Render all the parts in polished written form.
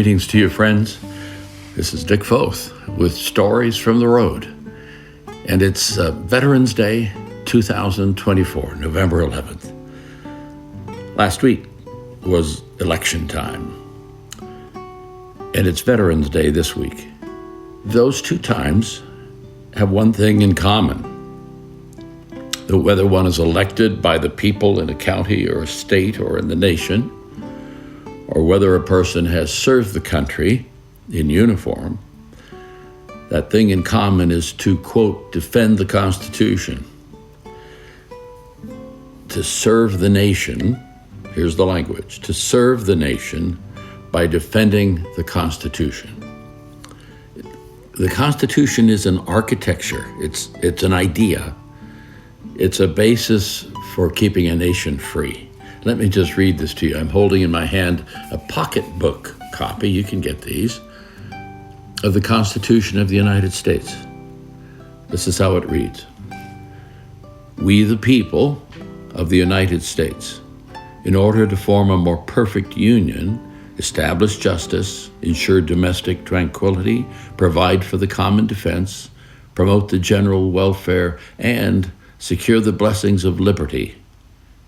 Greetings to you, friends. This is Dick Foth with Stories from the Road. And it's Veterans Day 2024, November 11th. Last week was election time. And it's Veterans Day this week. Those two times have one thing in common. That whether one is elected by the people in a county or a state or in the nation, or whether a person has served the country in uniform, that thing in common is to, quote, defend the Constitution. To serve the nation, here's the language, to serve the nation by defending the Constitution. The Constitution is an architecture, it's an idea. It's a basis for keeping a nation free. Let me just read this to you. I'm holding in my hand a pocketbook copy, you can get these, of the Constitution of the United States. This is how it reads. We, the people of the United States, in order to form a more perfect union, establish justice, ensure domestic tranquility, provide for the common defense, promote the general welfare, and secure the blessings of liberty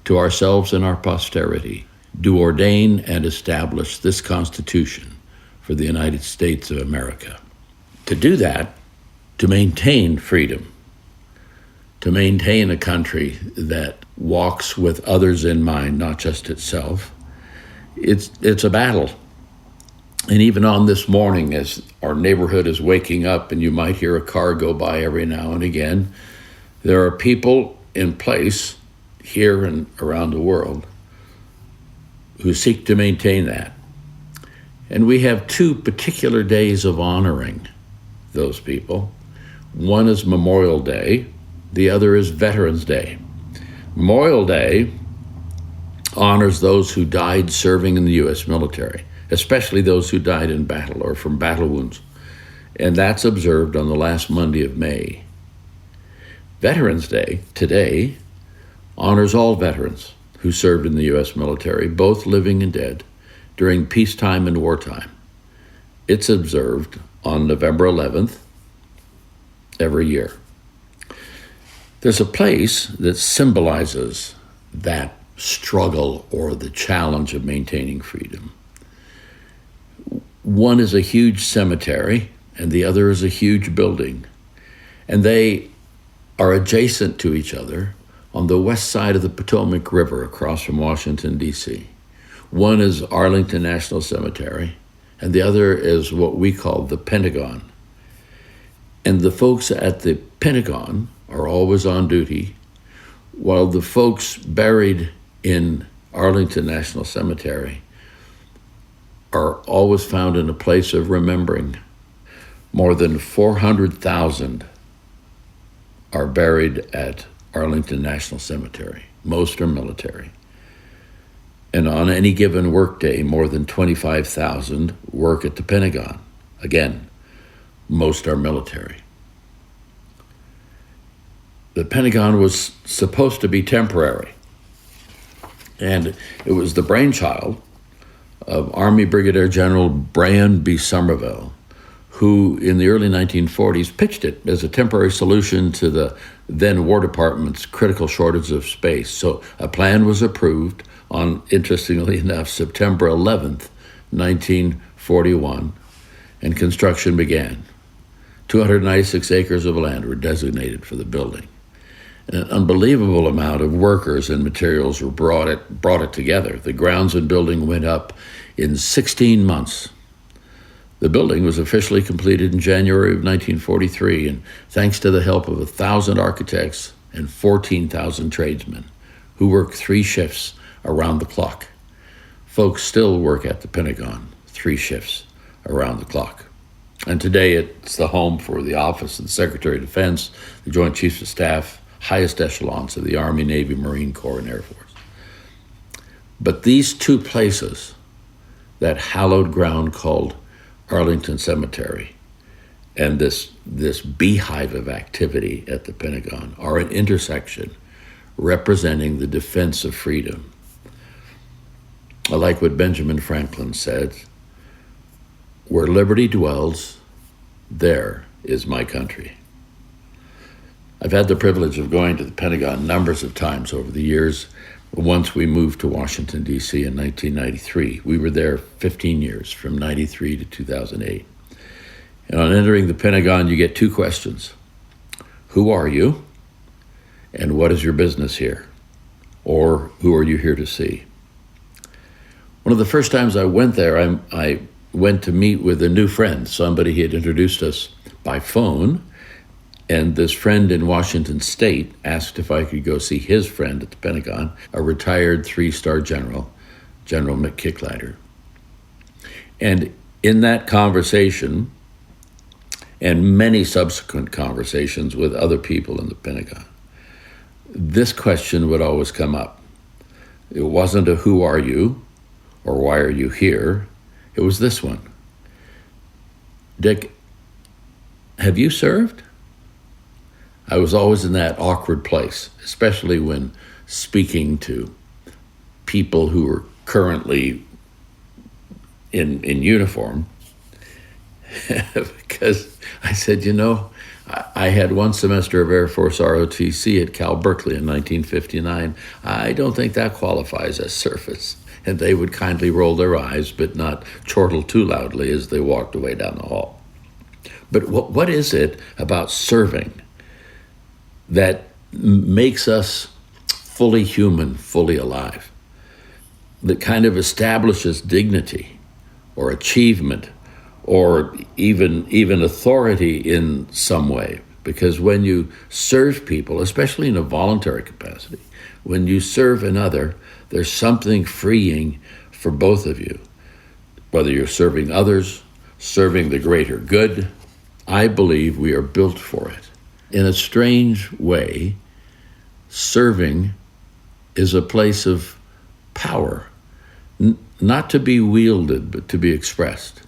to ourselves and our posterity, do ordain and establish this Constitution for the United States of America. To do that, to maintain freedom, to maintain a country that walks with others in mind, not just itself, it's a battle. And even on this morning, as our neighborhood is waking up and you might hear a car go by every now and again, there are people in place here and around the world who seek to maintain that. And we have two particular days of honoring those people. One is Memorial Day, the other is Veterans Day. Memorial Day honors those who died serving in the U.S. military, especially those who died in battle or from battle wounds. And that's observed on the last Monday of May. Veterans Day, today, honors all veterans who served in the U.S. military, both living and dead, during peacetime and wartime. It's observed on November 11th every year. There's a place that symbolizes that struggle or the challenge of maintaining freedom. One is a huge cemetery, and the other is a huge building. And they are adjacent to each other on the west side of the Potomac River across from Washington, D.C. One is Arlington National Cemetery, and the other is what we call the Pentagon. And the folks at the Pentagon are always on duty, while the folks buried in Arlington National Cemetery are always found in a place of remembering. More than 400,000 are buried at Arlington National Cemetery. Most are military. And on any given workday, more than 25,000 work at the Pentagon. Again, most are military. The Pentagon was supposed to be temporary. And it was the brainchild of Army Brigadier General Brian B. Somerville, who in the early 1940s pitched it as a temporary solution to the then War Department's critical shortage of space. So a plan was approved on, interestingly enough, September 11th, 1941, and construction began. 296 acres of land were designated for the building. And an unbelievable amount of workers and materials were brought it together. The grounds and building went up in 16 months. The building was officially completed in January of 1943, and thanks to the help of 1,000 architects and 14,000 tradesmen who worked 3 shifts around the clock. Folks still work at the Pentagon 3 shifts around the clock. And today it's the home for the Office of the Secretary of Defense, the Joint Chiefs of Staff, highest echelons of the Army, Navy, Marine Corps, and Air Force. But these two places, that hallowed ground called Arlington Cemetery and this beehive of activity at the Pentagon, are an intersection representing the defense of freedom. I like what Benjamin Franklin said. Where liberty dwells, there is my country. I've had the privilege of going to the Pentagon numbers of times over the years. Once we moved to Washington, D.C. in 1993. We were there 15 years, from 93 to 2008. And on entering the Pentagon, you get two questions. Who are you? And what is your business here? Or who are you here to see? One of the first times I went there, I went to meet with a new friend. Somebody had introduced us by phone. And this friend in Washington State asked if I could go see his friend at the Pentagon, a retired 3-star general, General McKicklatter. And in that conversation, and many subsequent conversations with other people in the Pentagon, this question would always come up. It wasn't a who are you or why are you here? It was this one. Dick, have you served? I was always in that awkward place, especially when speaking to people who were currently in uniform, because I said, I had one semester of Air Force ROTC at Cal Berkeley in 1959. I don't think that qualifies as service. And they would kindly roll their eyes, but not chortle too loudly as they walked away down the hall. But what is it about serving that makes us fully human, fully alive, that kind of establishes dignity or achievement or even authority in some way? Because when you serve people, especially in a voluntary capacity, when you serve another, there's something freeing for both of you. Whether you're serving others, serving the greater good, I believe we are built for it. In a strange way, serving is a place of power, not to be wielded, but to be expressed.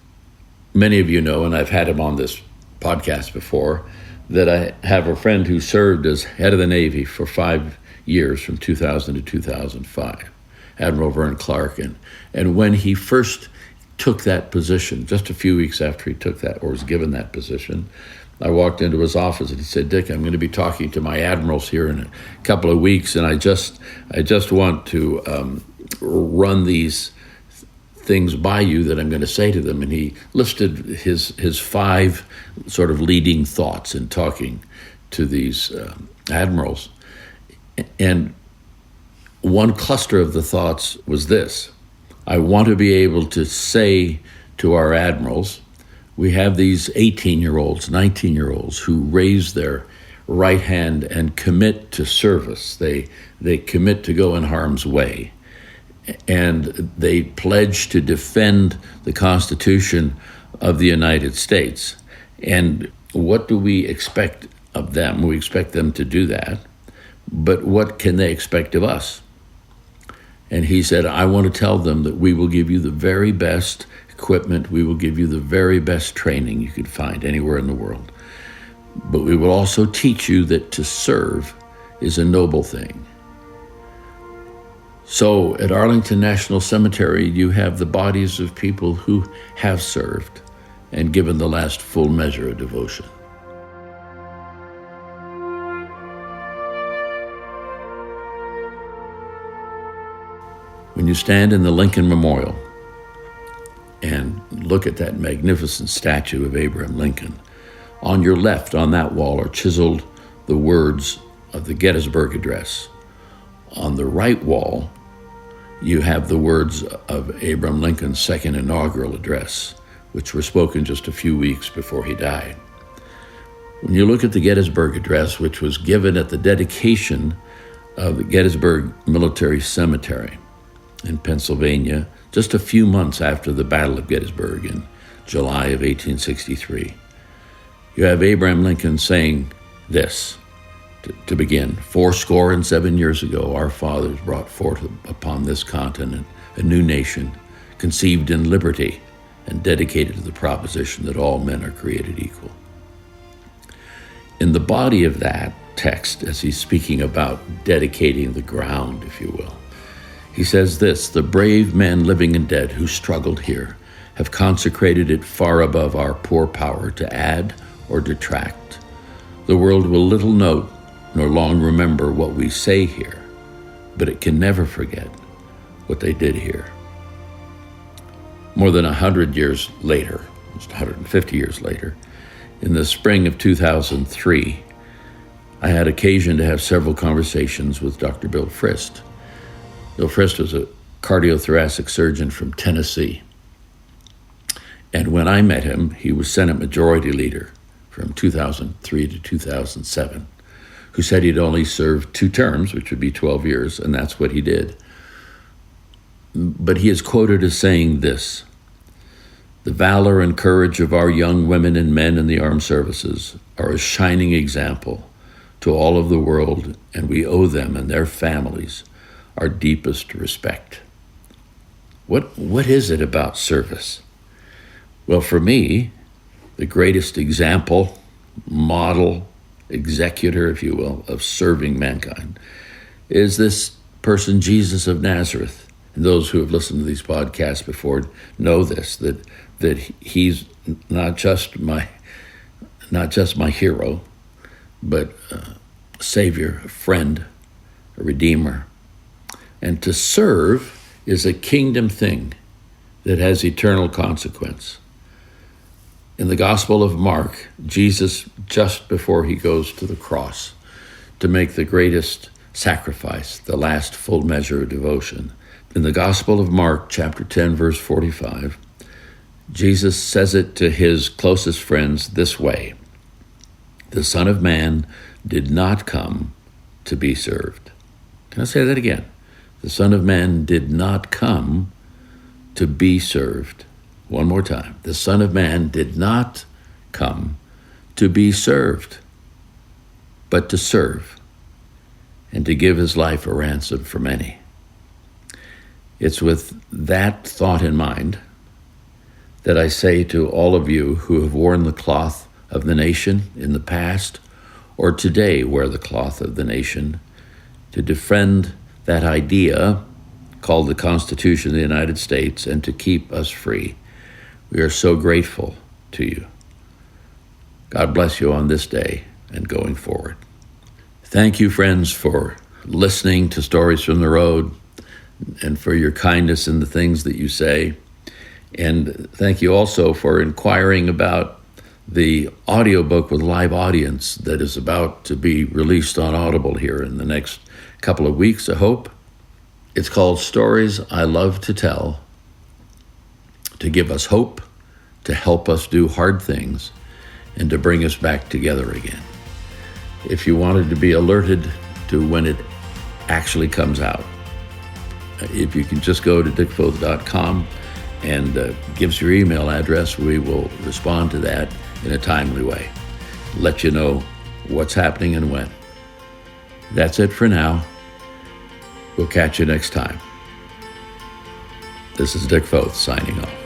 Many of you know, and I've had him on this podcast before, that I have a friend who served as head of the Navy for 5 years, from 2000 to 2005, Admiral Vern Clark. And when he first took that position, just a few weeks after he took that, or was given that position, I walked into his office and he said, Dick, I'm going to be talking to my admirals here in a couple of weeks, and I just want to run these things by you that I'm going to say to them. And he listed his 5 sort of leading thoughts in talking to these admirals. And one cluster of the thoughts was this: I want to be able to say to our admirals, we have these 18-year-olds, 19-year-olds who raise their right hand and commit to service. They commit to go in harm's way. And they pledge to defend the Constitution of the United States. And what do we expect of them? We expect them to do that. But what can they expect of us? And he said, I want to tell them that we will give you the very best equipment, we will give you the very best training you could find anywhere in the world. But we will also teach you that to serve is a noble thing. So at Arlington National Cemetery, you have the bodies of people who have served and given the last full measure of devotion. When you stand in the Lincoln Memorial and look at that magnificent statue of Abraham Lincoln, on your left on that wall are chiseled the words of the Gettysburg Address. On the right wall, you have the words of Abraham Lincoln's second inaugural address, which were spoken just a few weeks before he died. When you look at the Gettysburg Address, which was given at the dedication of the Gettysburg Military Cemetery in Pennsylvania, just a few months after the Battle of Gettysburg in July of 1863, you have Abraham Lincoln saying this, to begin: 77 years ago, our fathers brought forth upon this continent a new nation, conceived in liberty and dedicated to the proposition that all men are created equal. In the body of that text, as he's speaking about dedicating the ground, if you will, he says this: the brave men living and dead who struggled here have consecrated it far above our poor power to add or detract. The world will little note nor long remember what we say here, but it can never forget what they did here. More than 100 years later, almost 150 years later, in the spring of 2003, I had occasion to have several conversations with Dr. Bill Frist. Bill Frist was a cardiothoracic surgeon from Tennessee. And when I met him, he was Senate Majority Leader from 2003 to 2007, who said he'd only served 2 terms, which would be 12 years, and that's what he did. But he is quoted as saying this: "The valor and courage of our young women and men in the armed services are a shining example to all of the world, and we owe them and their families our deepest respect." What is it about service? Well, for me, the greatest example, model, executor, if you will, of serving mankind is this person, Jesus of Nazareth. And those who have listened to these podcasts before know this, that he's not just my hero, but a savior, a friend, a redeemer. And to serve is a kingdom thing that has eternal consequence. In the Gospel of Mark, Jesus, just before he goes to the cross to make the greatest sacrifice, the last full measure of devotion, in the Gospel of Mark, chapter 10, verse 45, Jesus says it to his closest friends this way: "The Son of Man did not come to be served." Can I say that again? The Son of Man did not come to be served. One more time. The Son of Man did not come to be served, but to serve and to give his life a ransom for many. It's with that thought in mind that I say to all of you who have worn the cloth of the nation in the past or today wear the cloth of the nation, to defend that idea called the Constitution of the United States and to keep us free. We are so grateful to you. God bless you on this day and going forward. Thank you, friends, for listening to Stories from the Road and for your kindness in the things that you say. And thank you also for inquiring about the audiobook with live audience that is about to be released on Audible here in the next couple of weeks, I hope. It's called Stories I Love to Tell, to give us hope, to help us do hard things, and to bring us back together again. If you wanted to be alerted to when it actually comes out, if you can just go to dickfoth.com and give us your email address, we will respond to that in a timely way. Let you know what's happening and when. That's it for now. We'll catch you next time. This is Dick Foth signing off.